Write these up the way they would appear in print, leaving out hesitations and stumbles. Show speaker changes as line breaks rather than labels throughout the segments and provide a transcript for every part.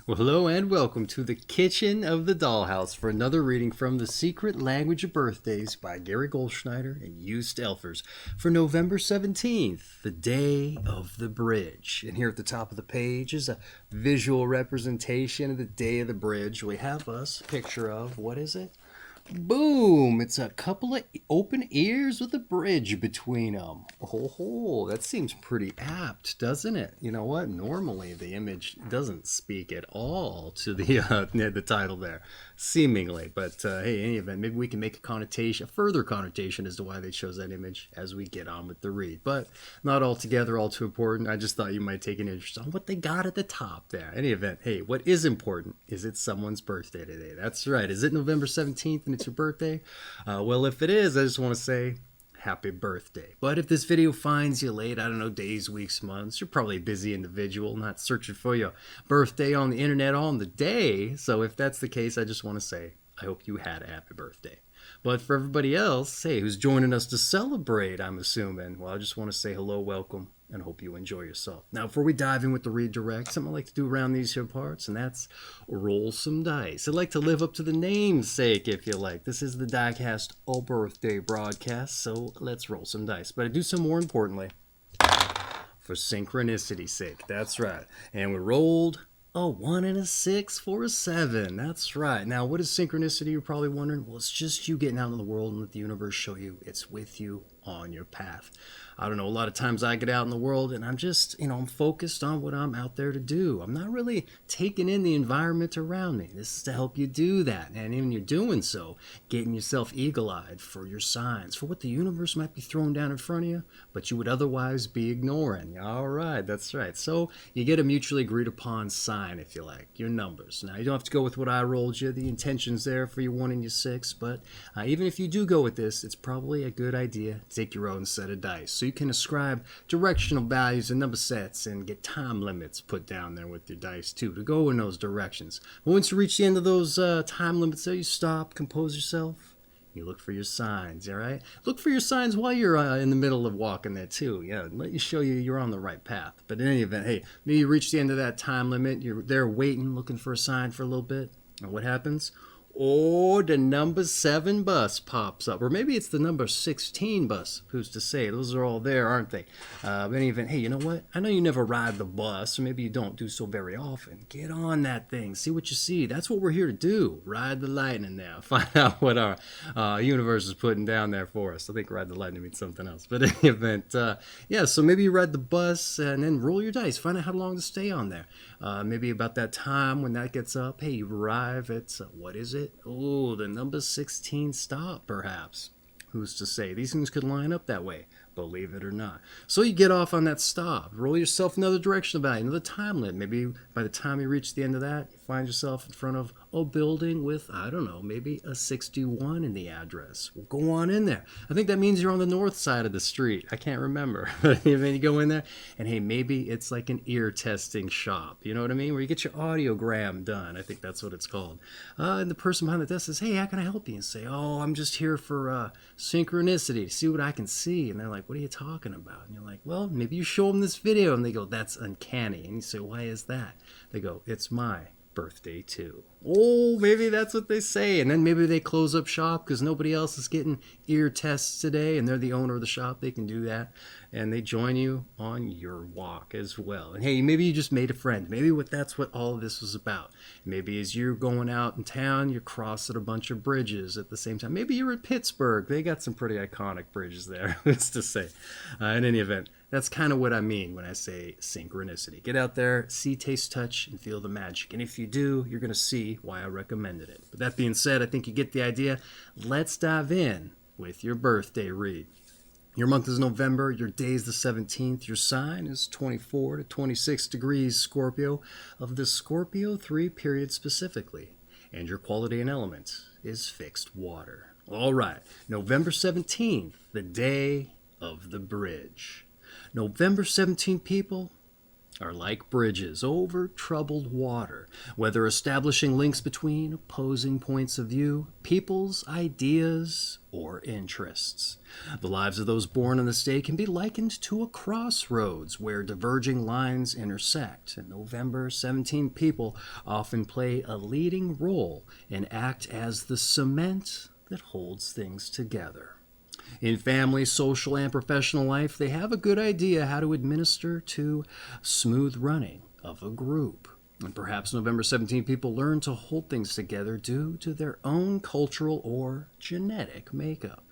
Well, hello and welcome to the kitchen of the dollhouse for another reading from The Secret Language of Birthdays by Gary Goldschneider and Used Elfers for November 17th, the day of the bridge. And here at the top of the page is a visual representation of the day of the bridge. We have us a picture of, what is it? Boom! It's a couple of open ears with a bridge between them. Oh, that seems pretty apt, doesn't it? You know what? Normally the image doesn't speak at all to the title there, seemingly. But hey, in any event, maybe we can make a further connotation as to why they chose that image as we get on with the read. But not altogether all too important. I just thought you might take an interest on what they got at the top there. In any event, hey, what is important is it's someone's birthday today. That's right. Is it November 17th and it's your birthday? Well, if it is, I just want to say happy birthday. But if this video finds you late, I don't know, days, weeks, months, you're probably a busy individual, not searching for your birthday on the internet on the day. So if that's the case, I just want to say, I hope you had a happy birthday. But for everybody else, hey, who's joining us to celebrate, I'm assuming, well, I just want to say hello, welcome, and hope you enjoy yourself. Now, before we dive in with the read direct, something I like to do around these here parts, and that's roll some dice. I'd like to live up to the namesake, if you like. This is the DykASSt birthday broadcast, so let's roll some dice. But I do so more importantly for synchronicity's sake. That's right. And we rolled a 1 and a 6 for a 7. That's right. Now, what is synchronicity? You're probably wondering. Well, it's just you getting out in the world and let the universe show you it's with you on your path. I don't know, a lot of times I get out in the world and I'm just, I'm focused on what I'm out there to do. I'm not really taking in the environment around me. This is to help you do that. And when you're doing so, getting yourself eagle-eyed for your signs, for what the universe might be throwing down in front of you, but you would otherwise be ignoring. All right, that's right. So you get a mutually agreed upon sign, if you like, your numbers. Now, you don't have to go with what I rolled you. The intention's there for your 1 and your 6, but even if you do go with this, it's probably a good idea to take your own set of dice. So you can ascribe directional values and number sets and get time limits put down there with your dice too to go in those directions. But once you reach the end of those time limits there, you stop, compose yourself. You look for your signs, all right? Look for your signs while you're in the middle of walking there too. Yeah, let you show you you're on the right path. But in any event, hey, maybe you reach the end of that time limit. You're there waiting, looking for a sign for a little bit. And what happens? Or the number 7 bus pops up. Or maybe it's the number 16 bus. Who's to say? Those are all there, aren't they? In any event, hey, you know what? I know you never ride the bus, or maybe you don't do so very often. Get on that thing. See what you see. That's what we're here to do. Ride the lightning now. Find out what our universe is putting down there for us. I think ride the lightning means something else. But in any event, yeah, so maybe you ride the bus and then roll your dice. Find out how long to stay on there. Maybe about that time when that gets up, hey, you arrive at, what is it? Oh, the number 16 stop, perhaps. Who's to say? These things could line up that way, believe it or not. So you get off on that stop. Roll yourself another directional value, another time limit. Maybe by the time you reach the end of that, you find yourself in front of a building with, I don't know, maybe a 61 in the address. Well, go on in there. I think that means you're on the north side of the street. I can't remember. But then you go in there, and hey, maybe it's like an ear testing shop. You know what I mean? Where you get your audiogram done. I think that's what it's called. And the person behind the desk says, hey, how can I help you? And say, oh, I'm just here for synchronicity to see what I can see. And they're like, what are you talking about? And you're like, well, maybe you show them this video. And they go, that's uncanny. And you say, why is that? They go, it's my birthday too. Oh, maybe that's what they say. And then maybe they close up shop because nobody else is getting ear tests today and they're the owner of the shop. They can do that. And they join you on your walk as well. And hey, maybe you just made a friend. Maybe that's what all of this was about. Maybe as you're going out in town, you're crossing a bunch of bridges at the same time. Maybe you're at Pittsburgh. They got some pretty iconic bridges there, it's to say. In any event, that's kind of what I mean when I say synchronicity. Get out there, see, taste, touch, and feel the magic. And if you do, you're going to see why I recommended it. But that being said, I think you get the idea. Let's dive in with your birthday read. Your month is November, your day is the 17th, your sign is 24 to 26 degrees Scorpio of the Scorpio III period specifically, and your quality and element is fixed water. All right, November 17th, the day of the bridge. November 17th, people, are like bridges over troubled water, whether establishing links between opposing points of view, people's ideas, or interests. The lives of those born in this day can be likened to a crossroads where diverging lines intersect, and November 17 people often play a leading role and act as the cement that holds things together. In family, social, and professional life, they have a good idea how to administer to smooth running of a group. And perhaps November 17 people learn to hold things together due to their own cultural or genetic makeup,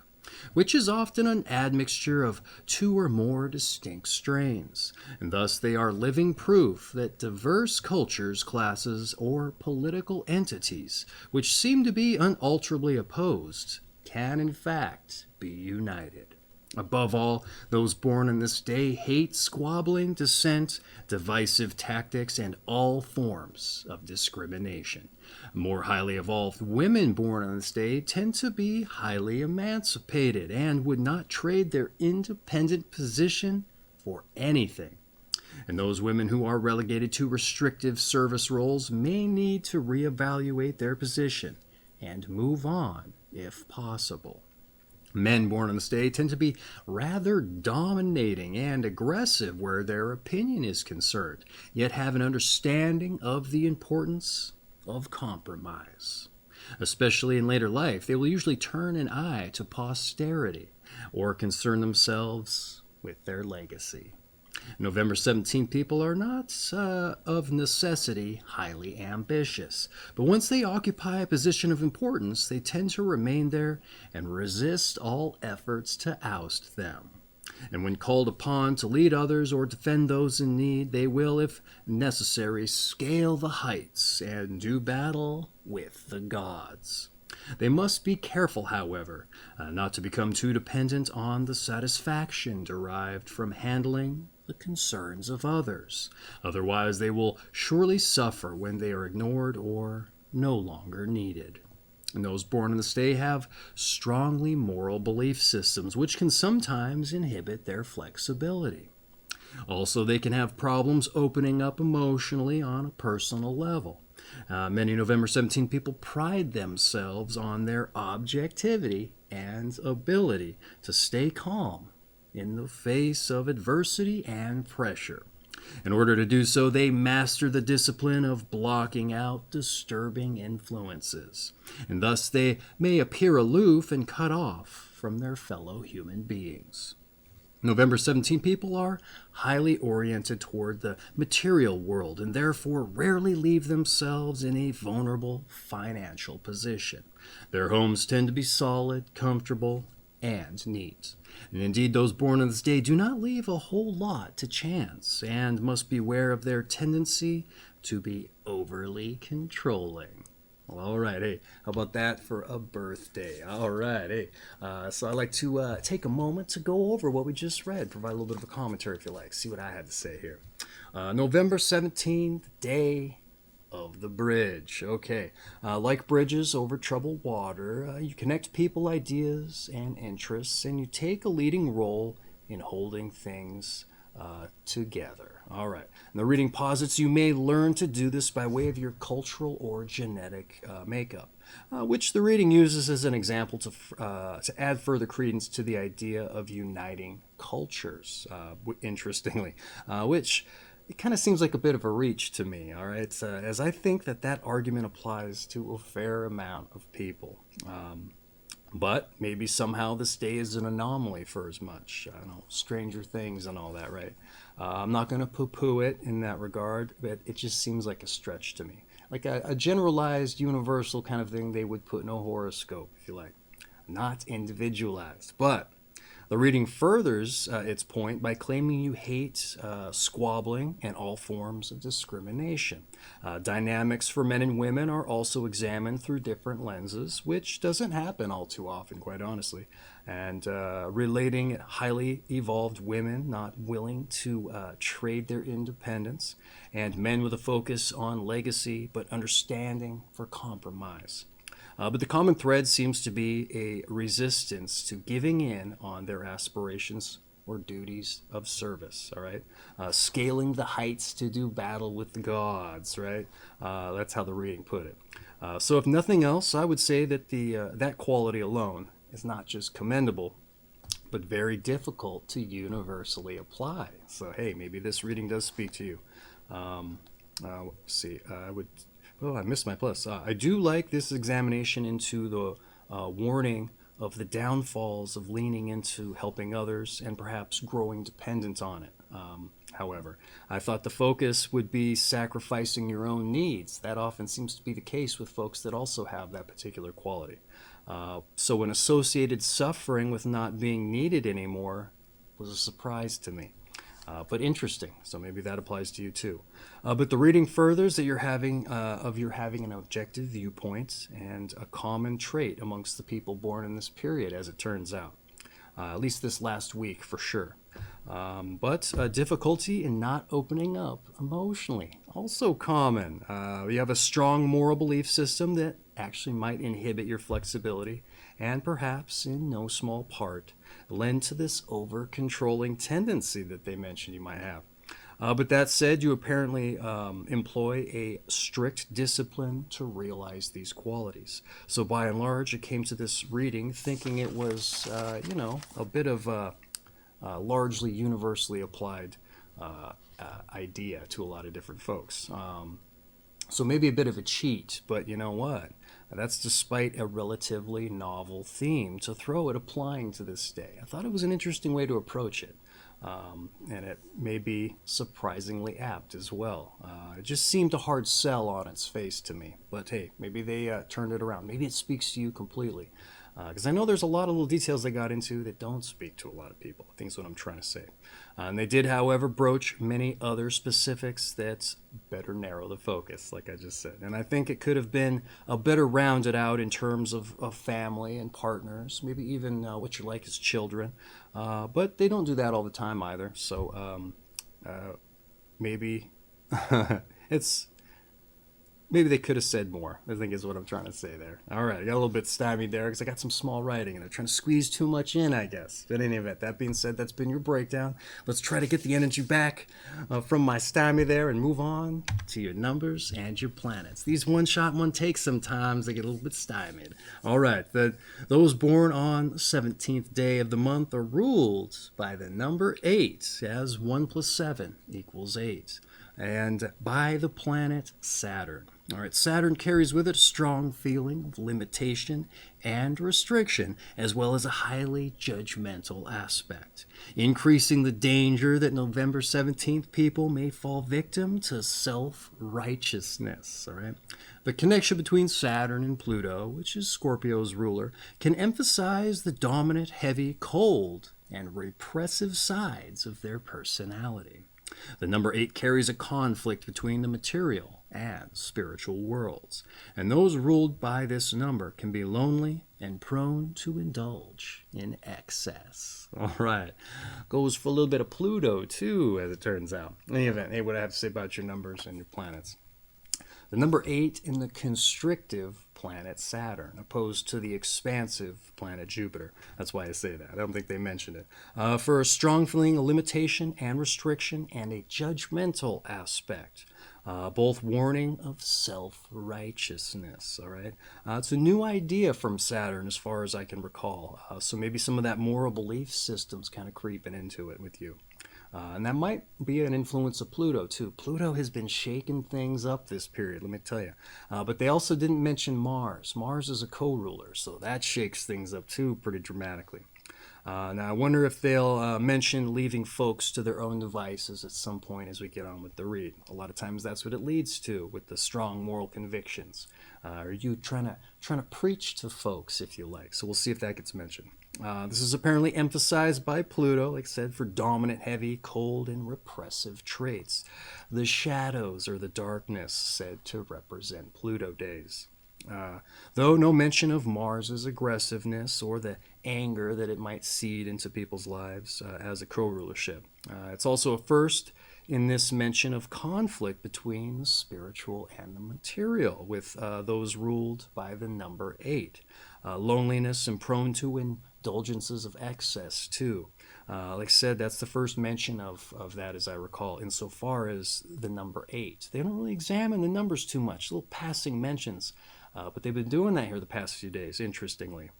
which is often an admixture of two or more distinct strains. And thus they are living proof that diverse cultures, classes, or political entities, which seem to be unalterably opposed, can in fact be united. Above all, those born in this day hate squabbling, dissent, divisive tactics, and all forms of discrimination. More highly evolved women born on this day tend to be highly emancipated and would not trade their independent position for anything. And those women who are relegated to restrictive service roles may need to reevaluate their position and move on if possible. Men born on this day tend to be rather dominating and aggressive where their opinion is concerned, yet have an understanding of the importance of compromise. Especially in later life, they will usually turn an eye to posterity or concern themselves with their legacy. November 17 people are not, of necessity, highly ambitious, but once they occupy a position of importance, they tend to remain there and resist all efforts to oust them. And when called upon to lead others or defend those in need, they will, if necessary, scale the heights and do battle with the gods. They must be careful, however, not to become too dependent on the satisfaction derived from handling the concerns of others. Otherwise, they will surely suffer when they are ignored or no longer needed. And those born in this day have strongly moral belief systems, which can sometimes inhibit their flexibility. Also, they can have problems opening up emotionally on a personal level. Many November 17 people pride themselves on their objectivity and ability to stay calm in the face of adversity and pressure. In order to do so, they master the discipline of blocking out disturbing influences, and thus they may appear aloof and cut off from their fellow human beings. November 17 people are highly oriented toward the material world and therefore rarely leave themselves in a vulnerable financial position. Their homes tend to be solid, comfortable, and neat. And indeed, those born on this day do not leave a whole lot to chance and must beware of their tendency to be overly controlling. Well, all right, hey, how about that for a birthday? All right, hey. So I'd like to take a moment to go over what we just read, provide a little bit of a commentary if you like, see what I had to say here. November 17th, day of the bridge. Okay, like bridges over troubled water, you connect people, ideas, and interests, and you take a leading role in holding things together. All right. And the reading posits you may learn to do this by way of your cultural or genetic makeup, which the reading uses as an example to add further credence to the idea of uniting cultures, interestingly, which it kind of seems like a bit of a reach to me, all right, as I think that argument applies to a fair amount of people. But maybe somehow this day is an anomaly for as much, I don't know, Stranger Things and all that, right? I'm not going to poo-poo it in that regard, but it just seems like a stretch to me. Like a generalized, universal kind of thing they would put in a horoscope, if you like. Not individualized. But the reading furthers its point by claiming you hate squabbling and all forms of discrimination. Dynamics for men and women are also examined through different lenses, which doesn't happen all too often, quite honestly. And relating highly evolved women not willing to trade their independence, and men with a focus on legacy but understanding for compromise. But the common thread seems to be a resistance to giving in on their aspirations or duties of service, all right? Scaling the heights to do battle with the gods, right? That's how the reading put it. So if nothing else, I would say that that quality alone is not just commendable, but very difficult to universally apply. So hey, maybe this reading does speak to you. Let's see, I would. Oh, I missed my plus. I do like this examination into the warning of the downfalls of leaning into helping others and perhaps growing dependent on it. However, I thought the focus would be sacrificing your own needs. That often seems to be the case with folks that also have that particular quality. So an associated suffering with not being needed anymore was a surprise to me. But interesting, so maybe that applies to you too. But the reading furthers that you're having an objective viewpoint and a common trait amongst the people born in this period, as it turns out. At least this last week, for sure. But difficulty in not opening up emotionally, also common. You have a strong moral belief system that actually might inhibit your flexibility and perhaps, in no small part, lend to this over-controlling tendency that they mentioned you might have. But that said, you apparently employ a strict discipline to realize these qualities. So by and large, it came to this reading thinking it was, a bit of a largely universally applied idea to a lot of different folks. So maybe a bit of a cheat, but you know what? That's despite a relatively novel theme to throw at applying to this day. I thought it was an interesting way to approach it. And it may be surprisingly apt as well. It just seemed a hard sell on its face to me. But hey, maybe they turned it around. Maybe it speaks to you completely. Because I know there's a lot of little details they got into that don't speak to a lot of people. I think is what I'm trying to say. And they did, however, broach many other specifics that better narrow the focus, like I just said. And I think it could have been a better rounded out in terms of family and partners, maybe even what you like as children. But they don't do that all the time either. So maybe maybe they could have said more, I think is what I'm trying to say there. All right, I got a little bit stymied there because I got some small writing and they're trying to squeeze too much in, I guess. But in any event, that being said, that's been your breakdown. Let's try to get the energy back from my stymie there and move on to your numbers and your planets. These one-shot, one-take sometimes, they get a little bit stymied. All right, those born on the 17th day of the month are ruled by the number 8, as 1 plus 7 equals 8. And by the planet Saturn. All right, Saturn carries with it a strong feeling of limitation and restriction, as well as a highly judgmental aspect, increasing the danger that November 17th people may fall victim to self-righteousness. All right, the connection between Saturn and Pluto, which is Scorpio's ruler, can emphasize the dominant, heavy, cold, and repressive sides of their personality. The number 8 carries a conflict between the material and spiritual worlds, and those ruled by this number can be lonely and prone to indulge in excess. All right. Goes for a little bit of Pluto, too, as it turns out. In any event, hey, what I have to say about your numbers and your planets. The number 8 in the constrictive planet Saturn, opposed to the expansive planet Jupiter. That's why I say that. I don't think they mentioned it. For a strong feeling of limitation and restriction and a judgmental aspect. Both warning of self-righteousness, all right? It's a new idea from Saturn as far as I can recall. So maybe some of that moral belief system's kind of creeping into it with you. And that might be an influence of Pluto, too. Pluto has been shaking things up this period, let me tell you. But they also didn't mention Mars. Mars is a co-ruler, so that shakes things up, too, pretty dramatically. Now, I wonder if they'll mention leaving folks to their own devices at some point as we get on with the read. A lot of times that's what it leads to with the strong moral convictions. Are you trying to preach to folks, if you like? So we'll see if that gets mentioned. This is apparently emphasized by Pluto, like I said, for dominant, heavy, cold, and repressive traits. The shadows or the darkness said to represent Pluto days. Though no mention of Mars's aggressiveness or the anger that it might seed into people's lives as a co-rulership. It's also a first in this mention of conflict between the spiritual and the material, with those ruled by the number 8. Loneliness and prone to indulgences of excess, too. Like I said, that's the first mention of that, as I recall, insofar as the number 8. They don't really examine the numbers too much, little passing mentions, but they've been doing that here the past few days, interestingly.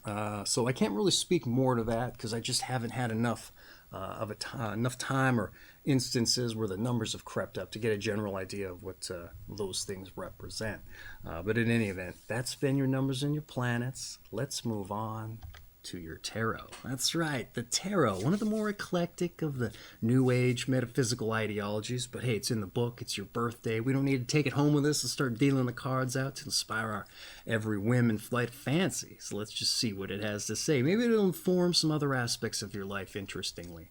So I can't really speak more to that because I just haven't had enough enough time or instances where the numbers have crept up to get a general idea of what those things represent. But in any event, that's been your numbers and your planets. Let's move on to your tarot. That's right, the tarot, one of the more eclectic of the New Age metaphysical ideologies. But hey, it's in the book, it's your birthday. We don't need to take it home with us and start dealing the cards out to inspire our every whim and flight of fancy. So let's just see what it has to say. Maybe it'll inform some other aspects of your life interestingly.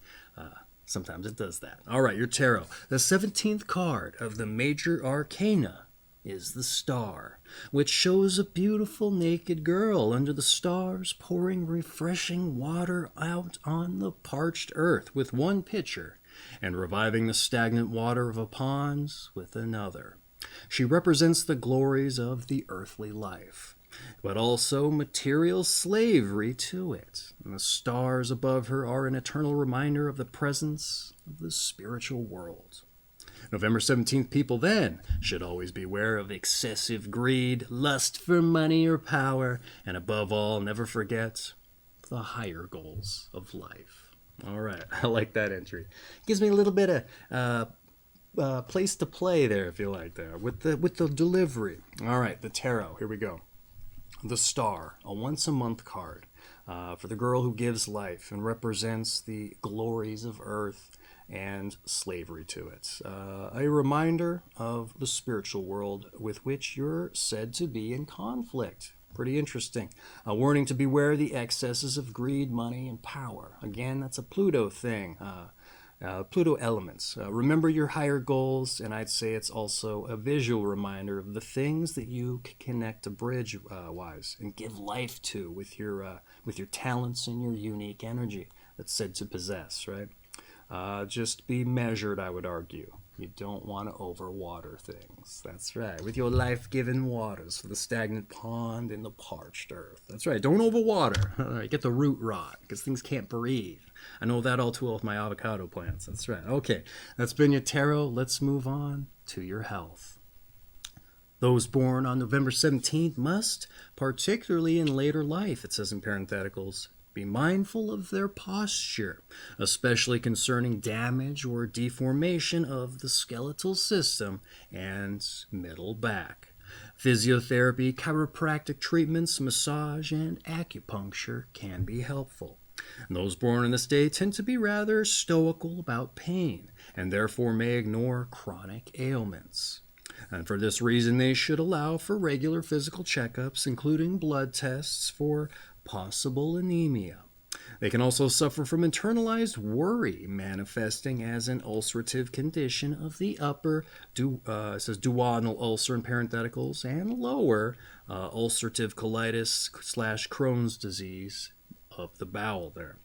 Sometimes it does that. All right, your tarot. The 17th card of the major arcana is the Star, which shows a beautiful naked girl under the stars pouring refreshing water out on the parched earth with one pitcher and reviving the stagnant water of a pond with another. She represents the glories of the earthly life, but also material slavery to it. And the stars above her are an eternal reminder of the presence of the spiritual world. November 17th people then should always beware of excessive greed, lust for money or power, and above all, never forget the higher goals of life. All right, I like that entry. Gives me a little bit of place to play there, if you like, there with the delivery. All right, the tarot. Here we go. The Star, a once-a-month card for the girl who gives life and represents the glories of earth and slavery to it. A reminder of the spiritual world with which you're said to be in conflict. Pretty interesting. A warning to beware the excesses of greed, money, and power. Again, that's a Pluto thing. Pluto elements. Remember your higher goals, and I'd say it's also a visual reminder of the things that you can connect to bridge-wise and give life to with your talents and your unique energy that's said to possess, right? Just be measured, I would argue. You don't want to overwater things. That's right. With your life-giving waters for the stagnant pond and the parched earth. That's right. Don't overwater. All right, get the root rot because things can't breathe. I know that all too well with my avocado plants. That's right. Okay, that's been your tarot. Let's move on to your health. Those born on November 17th must, particularly in later life, it says in parentheticals, be mindful of their posture, especially concerning damage or deformation of the skeletal system and middle back. Physiotherapy, chiropractic treatments, massage, and acupuncture can be helpful. Those born in this day tend to be rather stoical about pain and therefore may ignore chronic ailments. And for this reason, they should allow for regular physical checkups, including blood tests for possible anemia. They can also suffer from internalized worry, manifesting as an ulcerative condition of the upper, it says duodenal ulcer in parentheticals, and lower ulcerative colitis / Crohn's disease of the bowel there.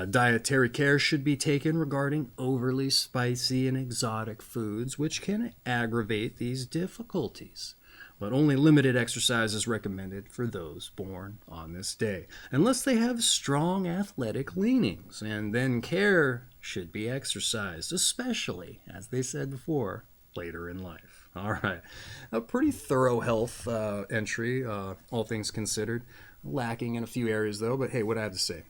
Dietary care should be taken regarding overly spicy and exotic foods, which can aggravate these difficulties. But only limited exercise is recommended for those born on this day, unless they have strong athletic leanings, and then care should be exercised, especially, as they said before, later in life. All right, a pretty thorough health entry, all things considered. Lacking in a few areas, though, but hey, what I have to say.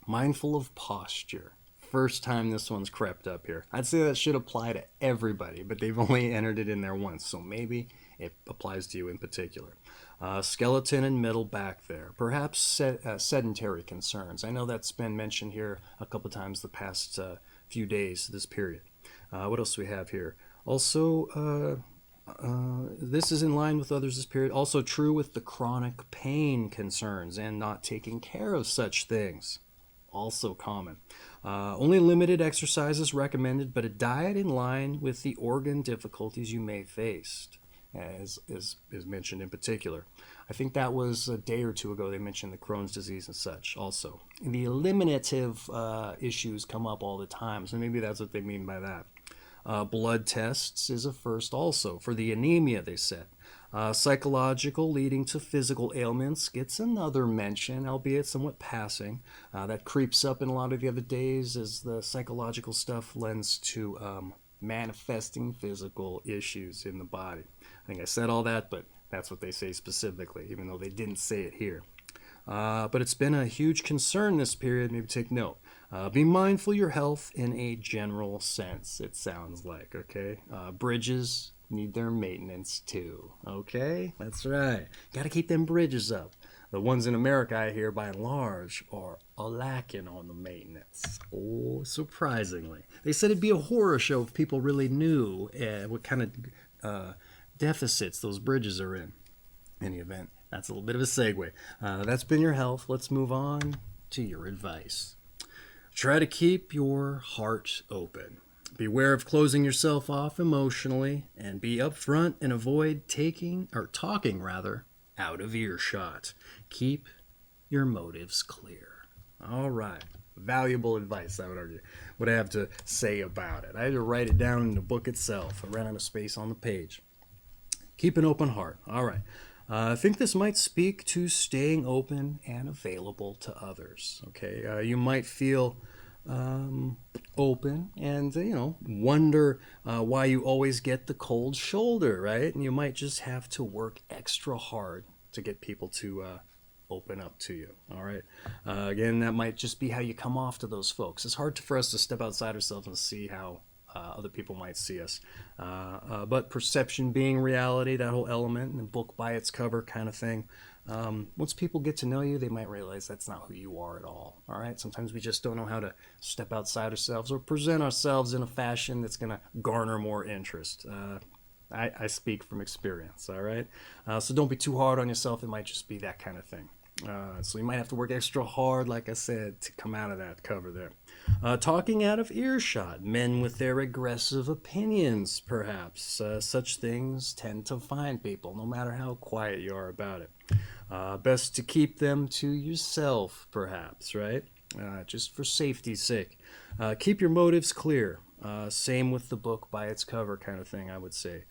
Mindful of posture. First time this one's crept up here. I'd say that should apply to everybody, but they've only entered it in there once, so maybe it applies to you in particular. Skeleton and middle back there. Perhaps sedentary concerns. I know that's been mentioned here a couple times the past few days, this period. What else do we have here? Also, this is in line with others this period. Also true with the chronic pain concerns and not taking care of such things. Also common. Only limited exercise is recommended, but a diet in line with the organ difficulties you may face, as is mentioned in particular. I think that was a day or two ago they mentioned the Crohn's disease and such also. And the eliminative issues come up all the time, so maybe that's what they mean by that. Blood tests is a first also for the anemia, they said. Psychological leading to physical ailments gets another mention, albeit somewhat passing. That creeps up in a lot of the other days as the psychological stuff lends to manifesting physical issues in the body. I think I said all that, but that's what they say specifically, even though they didn't say it here. But it's been a huge concern this period. Maybe take note. Be mindful of your health in a general sense, it sounds like, okay? Bridges need their maintenance too, okay? That's right. Got to keep them bridges up. The ones in America, I hear, by and large, are lacking on the maintenance. Oh, surprisingly. They said it'd be a horror show if people really knew what kind of deficits those bridges are in. Any event, that's a little bit of a segue. That's been your health. Let's move on to your advice. Try to keep your heart open. Beware of closing yourself off emotionally, and be upfront and avoid talking out of earshot. Keep your motives clear. All right. Valuable advice, I would argue. What I have to say about it. I had to write it down in the book itself. I ran out of space on the page. Keep an open heart. All right. I think this might speak to staying open and available to others. Okay, you might feel open and wonder why you always get the cold shoulder, right? And you might just have to work extra hard to get people to open up to you. All right. Again, that might just be how you come off to those folks. It's hard for us to step outside ourselves and see how other people might see us. But perception being reality, that whole element, and book by its cover kind of thing. Once people get to know you, they might realize that's not who you are at all. All right. Sometimes we just don't know how to step outside ourselves or present ourselves in a fashion that's going to garner more interest. I speak from experience. All right. So don't be too hard on yourself. It might just be that kind of thing. So you might have to work extra hard, like I said, to come out of that cover there. Talking out of earshot, men with their aggressive opinions, perhaps. Such things tend to find people, no matter how quiet you are about it. Best to keep them to yourself, perhaps, right? Just for safety's sake. Keep your motives clear. Same with the book by its cover kind of thing, I would say.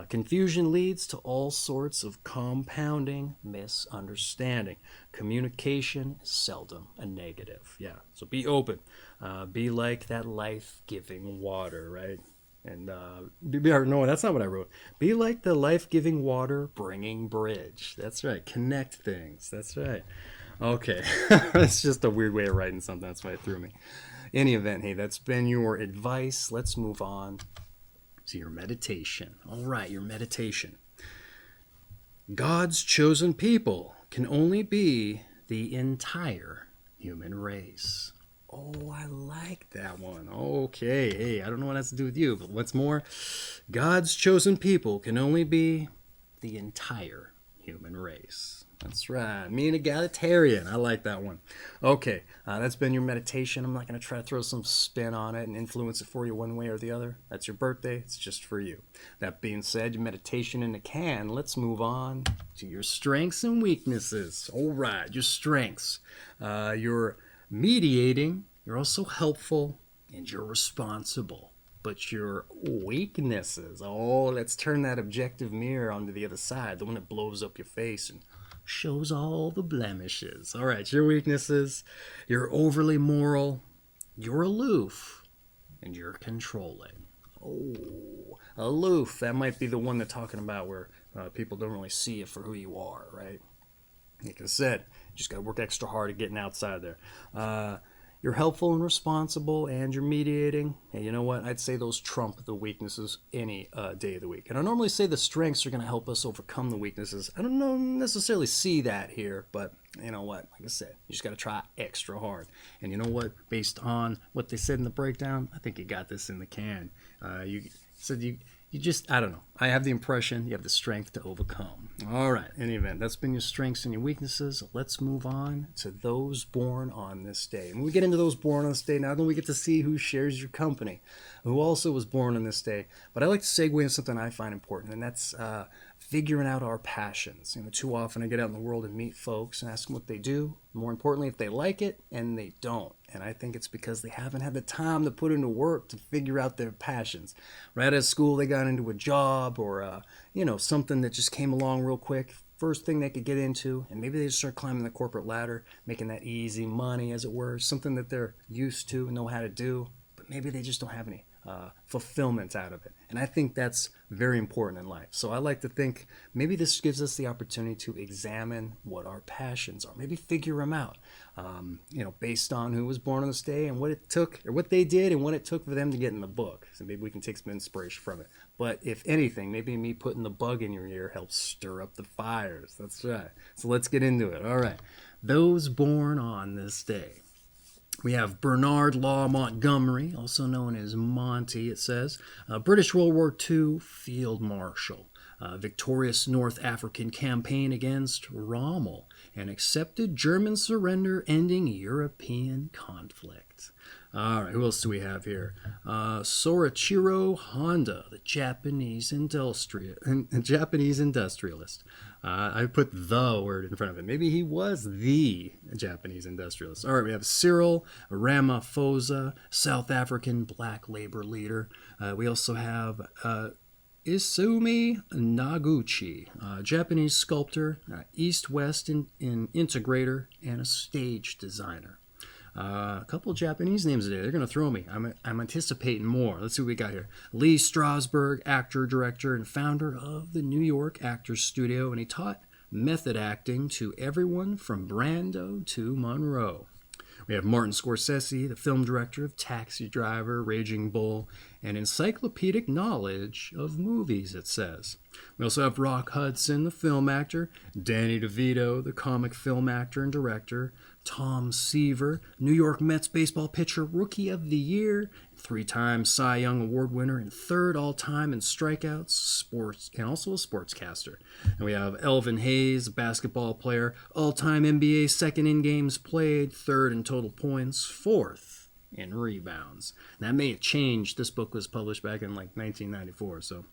Confusion leads to all sorts of compounding misunderstanding. Communication is seldom a negative. Yeah, so be open. Be like that life-giving water, right? And no, that's not what I wrote. Be like the life-giving water bringing bridge. That's right. Connect things. That's right. Okay. That's just a weird way of writing something. That's why it threw me. Any event, hey, that's been your advice. Let's move on to your meditation. All right, your meditation. God's chosen people can only be the entire human race. Oh, I like that one. Okay, hey, I don't know what that has to do with you, but what's more, God's chosen people can only be the entire human race. That's right. Me an egalitarian. I like that one. Okay, that's been your meditation. I'm not going to try to throw some spin on it and influence it for you one way or the other. That's your birthday. It's just for you. That being said, your meditation in the can. Let's move on to your strengths and weaknesses. All right, your strengths. You're mediating. You're also helpful, and you're responsible. But your weaknesses. Oh, let's turn that objective mirror onto the other side, the one that blows up your face and shows all the blemishes. All right, your weaknesses. You're overly moral, you're aloof, and you're controlling. Oh, aloof. That might be the one they're talking about where people don't really see you for who you are, right? Like I said, you just got to work extra hard at getting outside there. You're helpful and responsible, and you're mediating. And you know what? I'd say those trump the weaknesses any day of the week. And I normally say the strengths are going to help us overcome the weaknesses. I don't necessarily see that here, but you know what? Like I said, you just got to try extra hard. And you know what? Based on what they said in the breakdown, I think you got this in the can. You said you just, I don't know. I have the impression you have the strength to overcome. All right. In any event, that's been your strengths and your weaknesses. Let's move on to those born on this day. And when we get into those born on this day, now then we get to see who shares your company, who also was born on this day. But I like to segue into something I find important, and that's figuring out our passions. Too often I get out in the world and meet folks and ask them what they do. More importantly, if they like it, and they don't. And I think it's because they haven't had the time to put into work to figure out their passions. Right out of school, they got into a job. job or, something that just came along real quick. First thing they could get into, and maybe they just start climbing the corporate ladder, making that easy money, as it were, something that they're used to, know how to do, but maybe they just don't have any fulfillment out of it. And I think that's very important in life. So I like to think maybe this gives us the opportunity to examine what our passions are, maybe figure them out, based on who was born on this day and what it took, or what they did and what it took for them to get in the book. So maybe we can take some inspiration from it. But if anything, maybe me putting the bug in your ear helps stir up the fires. That's right. So let's get into it. All right. Those born on this day. We have Bernard Law Montgomery, also known as Monty, it says, British World War II Field Marshal, victorious North African campaign against Rommel, and accepted German surrender ending European conflict. All right, who else do we have here? Sorichiro Honda, the Japanese industrialist. I put the word in front of it. Maybe he was the Japanese industrialist. All right, we have Cyril Ramaphosa, South African black labor leader. We also have Isumi Noguchi, Japanese sculptor, East-West integrator, and a stage designer. A couple of Japanese names today. They're going to throw me. I'm anticipating more. Let's see what we got here. Lee Strasberg, actor, director, and founder of the New York Actors Studio, and he taught method acting to everyone from Brando to Monroe. We have Martin Scorsese, the film director of Taxi Driver, Raging Bull, and encyclopedic knowledge of movies, it says. We also have Rock Hudson, the film actor, Danny DeVito, the comic film actor and director, Tom Seaver, New York Mets baseball pitcher, Rookie of the Year, 3-time Cy Young Award winner, and 3rd all-time in strikeouts, sports, and also a sportscaster. And we have Elvin Hayes, basketball player, all-time NBA second in games played, 3rd in total points, 4th in rebounds. And that may have changed. This book was published back in 1994, so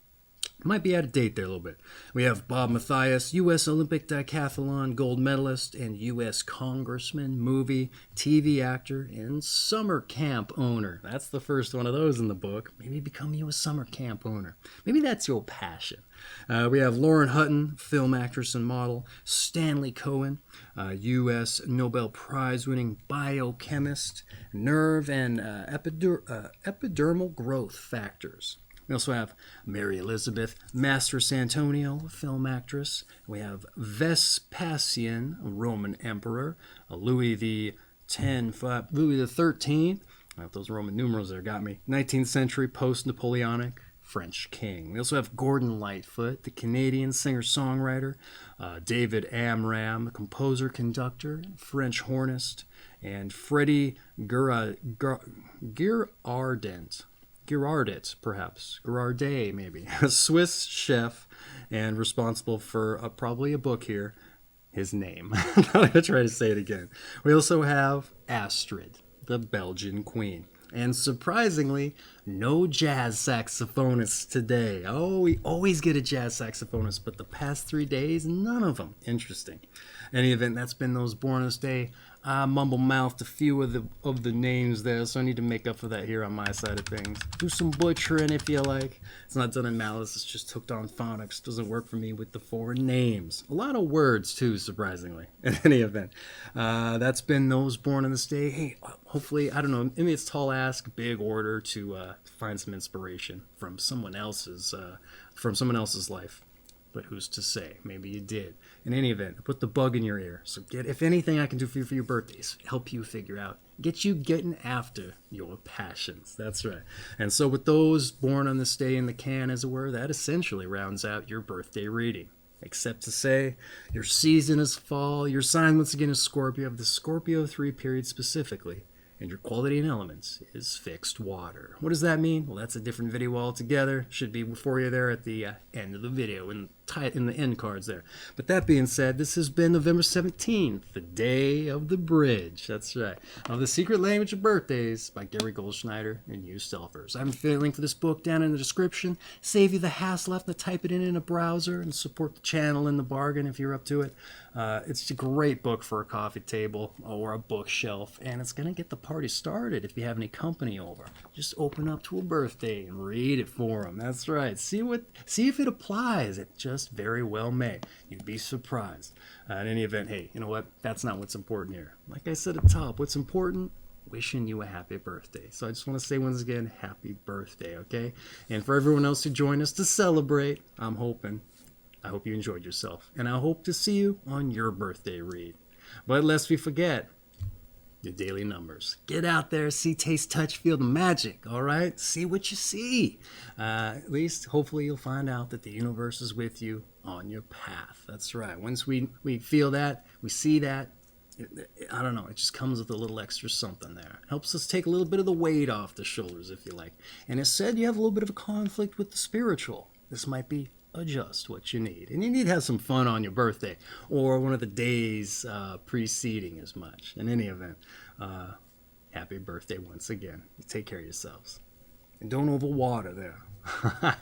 might be out of date there a little bit. We have Bob Mathias, U.S. Olympic decathlon gold medalist and U.S. congressman, movie, TV actor, and summer camp owner. That's the first one of those in the book. Maybe become you a summer camp owner. Maybe that's your passion. We have Lauren Hutton, film actress and model. Stanley Cohen, U.S. Nobel Prize-winning biochemist. Nerve and epidermal growth factors. We also have Mary Elizabeth Masters-Antonio, a film actress. We have Vespasian, a Roman emperor. Louis the XIII. Those Roman numerals there got me. 19th century post-Napoleonic French king. We also have Gordon Lightfoot, the Canadian singer-songwriter. David Amram, the composer, conductor, French hornist. And Freddie Girardet, perhaps. Girardet, maybe. A Swiss chef and responsible for probably a book here. His name. I'm going to try to say it again. We also have Astrid, the Belgian queen. And surprisingly, no jazz saxophonists today. Oh, we always get a jazz saxophonist, but the past 3 days, none of them. Interesting. Any event, that's been those born this day. I mumble-mouthed a few of the names there, so I need to make up for that here on my side of things. Do some butchering if you like. It's not done in malice, it's just hooked on phonics. Doesn't work for me with the foreign names. A lot of words, too, surprisingly. In any event, that's been those born on this day. Hey, hopefully, I don't know, maybe it's tall ask, big order to find some inspiration from someone else's life. But who's to say? Maybe you did. In any event, I put the bug in your ear. So if anything I can do for you for your birthdays, help you figure out, get you getting after your passions. That's right. And so with those born on this day in the can, as it were, that essentially rounds out your birthday reading. Except to say, your season is fall, your sign once again is Scorpio, of the Scorpio III period specifically. And your quality and elements is fixed water. What does that mean? Well, that's a different video altogether. Should be for you there at the end of the video, in the end cards there. But that being said, this has been November 17th, the day of the bridge. That's right. Of the Secret Language of Birthdays by Gary Goldschneider and you Stelfers. I have a link for this book down in the description. Save you the hassle of having to type it in a browser and support the channel in the bargain if you're up to it. It's a great book for a coffee table or a bookshelf, and it's going to get the party started if you have any company over. Just just open up to a birthday and read it for them. That's right. See if it applies. It just very well may. You'd be surprised. In any event, hey, you know what? That's not what's important here. Like I said at the top, what's important? Wishing you a happy birthday. So I just want to say once again, happy birthday, okay? And for everyone else who joined us to celebrate, I hope you enjoyed yourself. And I hope to see you on your birthday read. But lest we forget, your daily numbers. Get out there, see, taste, touch, feel the magic, all right? See what you see. At least, hopefully, you'll find out that the universe is with you on your path. That's right. Once we feel that, we see that, I don't know, it just comes with a little extra something there. Helps us take a little bit of the weight off the shoulders, if you like. And it said you have a little bit of a conflict with the spiritual. This might be just what you need. And you need to have some fun on your birthday or one of the days preceding as much. In any event, happy birthday once again. Take care of yourselves. And don't overwater there.